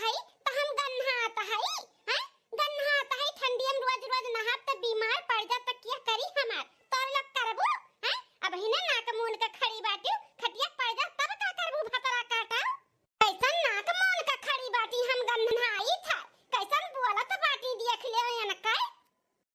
है तो हम गन्हात है हैं गन्हात है ठंडी में रोज रोज नहात तो बीमार पड़ जा तो क्या करी हमार तोर लोग करबो हैं अब हिने नाक मून के खड़ी बाटी खटिया पड़ जा तब का करबू भतरा काटा कैसन नाक मून के खड़ी बाटी हम गन्हाई था कैसन बोलत बाटी देख ले न काय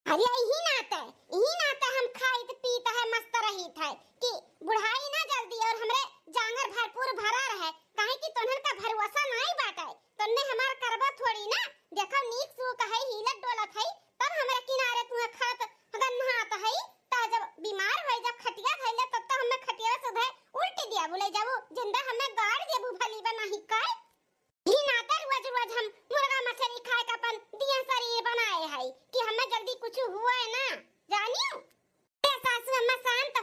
अरे यही नाते हम खाइत पीत है मस्त रही था कि बुढ़ाई ना जल्दी और हमरे जांगर भरपूर भरा रहे काहे कि तोहन का भरोसा नहीं बाटे तन्ने हमार करबा थोड़ी ना देखो नीक सु कहे हिलत डोलत है तब हमरे किनारे तू खात गन्हात है ता जब बीमार होई जब खटिया खइले तब तो हमें खटिया से धे उल्टी दिया बोले जाबू जिंदा हमें गाड़ देबू भली बनाही काय ही नाते रोज रोज हम मुर्गा मछली खाए का अपन दिया शरीर बनाए है कि हमें जल्दी कुछ हुआ है ना जानियो सासू अम्मा शांत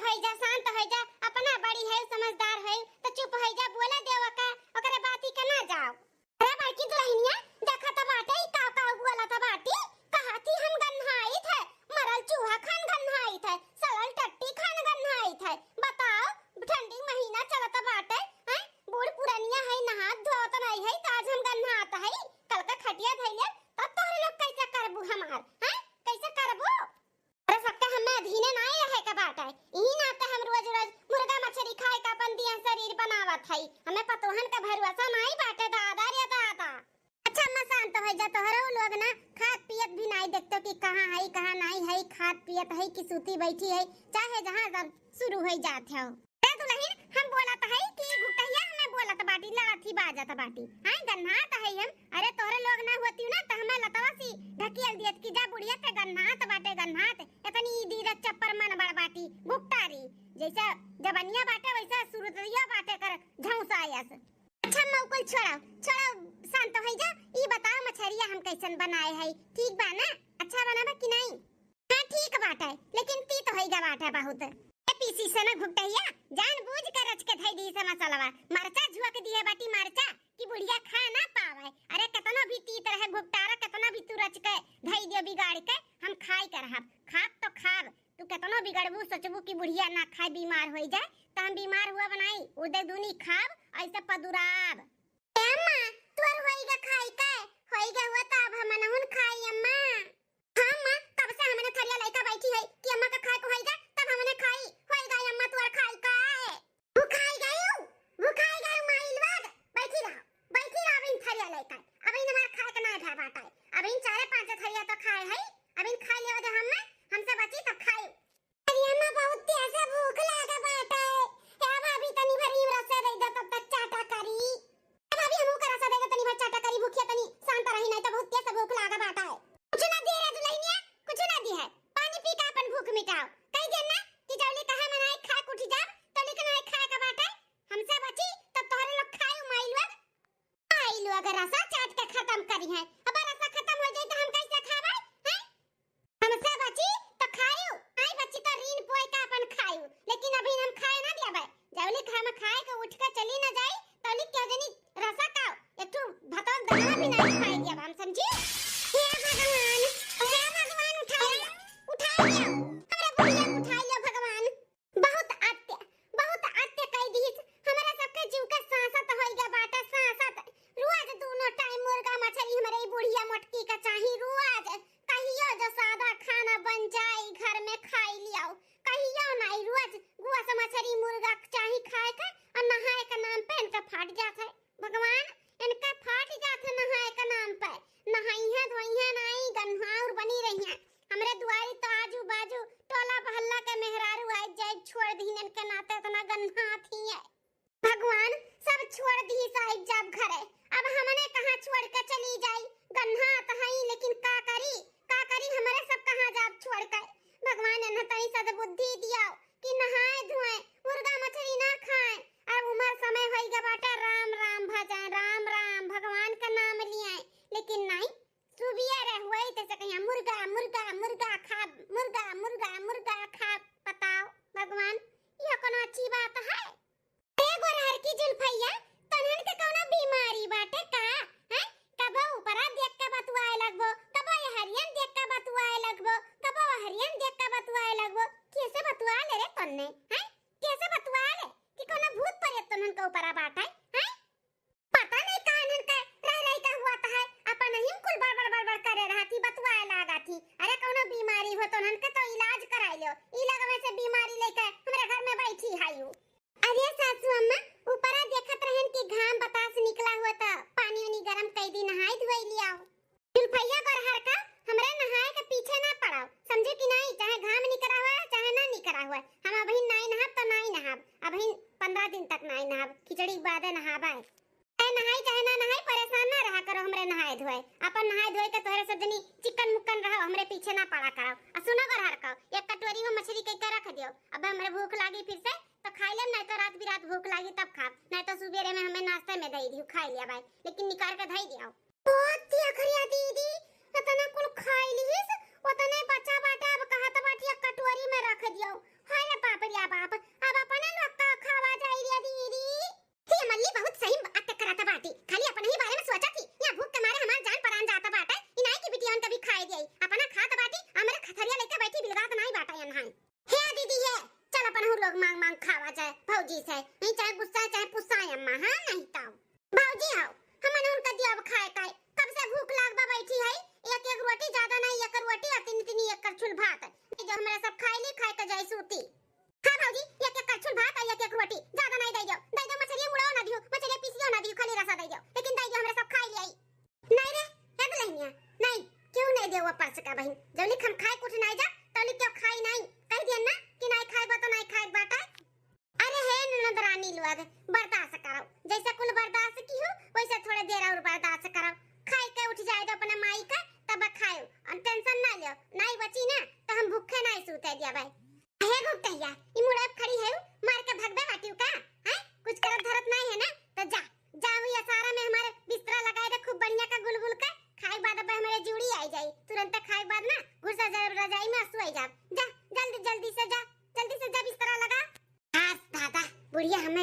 हो जा अपना बड़ी है समझदार है तो चुप हो जा बोले देव का ओकरे बाती के ना जाओ अरे बाकी दुल्हनिया देखा त बाटे का बोला त बाटी कहती हम गन्हाई थे मरल चूहा खान गन्हाई थे सड़ल टट्टी खान गन्हाई थे बताओ ठंडी महीना चलत बाटे हैं बूढ़ पुरानिया है नहा धोत नहीं है ताज हम गन्हात है कल का खटिया धइले तब तोहरे लोग कैसे करबू हमार हैं कैसे करबू अरे सबका हमें अधीने नहीं रहे का बाटा है यही नाते हम रोज रोज मुर्गा मछली खाए का अपन दिया शरीर बनावत है हमें पतोहन का भरोसा नहीं बाटे दादा रे दादा अच्छा अम्मा शांत हो जा तोहरो लोग ना खात पियत भी नहीं देखतो कि कहां है कहां नहीं है खात पियत है कि सूती बैठी है चाहे जहां सब शुरू हो जात है ए दुल्हन हम बोलत है कि घुटैया हमें बोलत बाटी लड़थी बाजत बाटी हां गन्हात है हम अरे तोहरे लोग ना होती ना त हमें लतवा सी ढकियल दियत कि जा बुढ़िया के गन्हात बाटे गन्हात इतनी दीरत चप्पर मन बड़ बाटी भुक्तारी जैसा जबनिया बाटे वैसा सुरतिया बाटे कर झौसायस अच्छा मौकुल छोड़ो शांत हो जा ई बताओ मछरिया हम कैसन बनाए है ठीक बा ना अच्छा बनाबा कि नहीं हां ठीक बाटे लेकिन तीत होइगा बाटे बहुत ए पीसी से ना घुटैया जानबूझ के रच के धई दी से मसालावा मरचा झुक दिए बाटी मरचा कि बुढ़िया खा ना पावे अरे कितना भी तीत रहे घुटतारा कितना भी तू रच के धई दियो बिगाड़ के हम खाई कर खाब तो खाब तू कितना बिगड़बू सोचबू कि बुढ़िया ना खाए बीमार हो जाए तो हम बीमार हुआ बनाई उदे दूनी खाब ऐसे पदुराब अम्मा तोर होइगा खाई के होइगा हुआ त अब हम नहुन खाई अम्मा हां अम्मा कब से हमने थरिया लइका बैठी है कि अम्मा का खाए को होइगा तब हमने खाई होइगा अम्मा तोर खाई का वो खाई गयो माइलवाद बैठी रह इन थरिया लइका अब इन हमार खाए के ना भा बाटा अब इन चारे पांच थरिया तो खाए है अब इन खा लियो दे हमसे बची तो खाई अरे अम्मा बहुत तेज भूख लागा बाटा है भाभी तनी भरी रस दे दे तब तक चाटा करी भाभी हमू करा सा देगा तनी भर चाटा करी भूखिया तनी शांत रही नहीं तो बहुत तेज भूख लागा बाटा है कुछ ना दे रे दुल्हनिया कुछ ना दी है पानी पी के अपन भूख मिटाओ कह देना कि जौली कहा मनाई खा कुछ जा तो लेकिन नहीं खाए का बाटा हमसे बची तो तोहरे लोग खाए माइलो अगर रसा चाट के खत्म करी है अब रसा खत्म हो जाए तो हम कैसे खाबे हैं हमसे बची तो खायो आई बची तो रीन पोई का अपन खायो लेकिन अभी हम खाए ना दियाबे जौली हम खाए के उठ के चली ना जाई तो ली क्यों जनी रसा खाओ एक तो भतल दाना भी नहीं खाए दिया हम समझी हे भगवान उठा लियो हमरा बुढ़िया उठा लियो भगवान बहुत आत्य कह दी हमरा सबके जीव के सांसत होइगा बाटा सांसत रोज दोनों टाइम मुर्गा मछली हमरे बुढ़िया मोटकी का चाही रोज कहियो जो सादा खाना बन जाए घर में खाई लियो कहियो नहीं रोज गुआ से मछली मुर्गा चाही खाए के और नहाए के नाम पे इनका फाट जात है भगवान इनका फाट जात है नहाए के नाम पे नहाइया धोइया नहीं गन्हाउर बनी रही है हमरे दुआरी तो आजू बाजू टोला मोहल्ला के मेहरारू आए जाए छोड़ दी इनके नाते इतना गन्हा थी है भगवान सब छोड़ दी साहिब जब घरे अब हमने कहां छोड़ के चली जाई गन्हा त हई लेकिन का करी हमरे सब कहां जाब छोड़ के भगवान ने तई सद्बुद्धि दिया कि नहाए धोए मुर्गा मछली ना खाए अब उम्र समय होइगा बाटा राम राम भजाए राम भगवान का नाम लिए लेकिन नहीं सुबिया रे हुई तैसे कहिया मुर्गा खा बताओ भगवान ये कोनो अच्छी बात है एगो रहर की जुल्फैया तनहन के कोनो बीमारी बाटे का हैं कबो ऊपरा देख के बतुआए लगबो कबो हरियन देख के बतुआए लगबो कबो हरियन देख के बतुआए लगबो कैसे बतुआ ले रे तन्ने हैं कैसे बतुआ ले कि कोनो भूत प्रेत तनहन के ऊपरा बाटे हैं पता नहीं कानन का रह का हुआ भैया गरहर का हमरे नहाए के पीछे ना पड़ाओ, समझे कि नहीं? चाहे घाम निकरा हुआ है चाहे ना निकरा हुआ है, हम अभी नहीं नहाब तो नहीं नहाब, अभी 15 दिन तक नहीं नहाब, खिचड़ी के बाद नहाबा है। चाहे नहाई चाहे ना नहाई, परेशान ना रहा करो हमरे नहाए धोए, अपन नहाए धोए के तोहरे सब जनी चिकन मुक्कन रहो, हमरे पीछे ना पड़ा करो। आ सुनो गरहर का, एक कटोरी में मछली के रख दियो, अब हमरे भूख लागी फिर से तो खाई लेम, नहीं तो रात बिरात भूख लागी तब खाब, नहीं तो सुबेरे में हमें नाश्ते में दे दियो, खाई लिया भाई, लेकिन निकाल के धई दियो। बहुत ही अखरिया दीदी, इतना कुल खाई लीस, उतने बच्चा बाटे, अब कहत बाटी एक कटोरी में रख दियो। हाय रे बाप रे बाप, अब अपने लोग का खावा जाई रे दीदी। ये मल्ली बहुत सही बात करत बाटी, खाली अपन ही बारे में सोचा थी, या भूख के मारे हमार जान परान जाता बाटे, इनाई की बिटियान कभी खाई दिई, अपना खात बाटी, हमरे खथरिया लेके बैठी बिलगात नहीं बाटा यहां। हे दीदी हे, चल अपन हम लोग मांग मांग खावा जाए भौजी से, नहीं चाहे गुस्सा चाहे पुस्सा अम्मा, हां नहीं ताऊ भौजी आओ, हमने उनका दिया अब खाए काए, कब से भूख लागबा बैठी है, एक एक रोटी ज्यादा नहीं, एक रोटी और तीन तीन एक करछुल भात, ये जो हमरा सब खाई ली, खाए के जाई सूती। हां भौजी, एक एक करछुल भात और एक एक रोटी, ज्यादा नहीं दे दो मछली मुड़ाओ ना दियो, मछली पीसियो ना दियो, खाली रसा दे दो, लेकिन दे दो हमरा सब खाई ली। नहीं रे हे बहनिया, नहीं क्यों नहीं देव परस का बहन, जब लिख हम खाए कुछ नहीं जा तो क्यों खाई नहीं, कह दिया ना कि नहीं खाएबा तो नहीं खाए बाटा। अरे हे ननदरानी लोग बर्दाश्त करो, जैसे कुल बर्दाश्त की हो वैसे थोड़े देर और बर्दाश्त करो, खाए के उठ जाए तो अपना माई का तब खाओ, और टेंशन ना लियो, नहीं बची ना तो हम भूखे नहीं सूते दिया भाई। हे गुप्तैया, ई मुड़े खड़ी है मार के भगबे बाटियो का, हैं कुछ करत धरत नहीं है ना, तो जा जाओ ये सारा में हमारे बिस्तरा लगाए दे खूब बढ़िया का गुलगुल का, खाए बाद अब हमारे जुड़ी आई जाई, तुरंत खाए बाद ना घुसा जा रजाई में सोई जा, जा जल्दी जल्दी से जा बिस्तरा लगा। हां दादा बुढ़िया हमें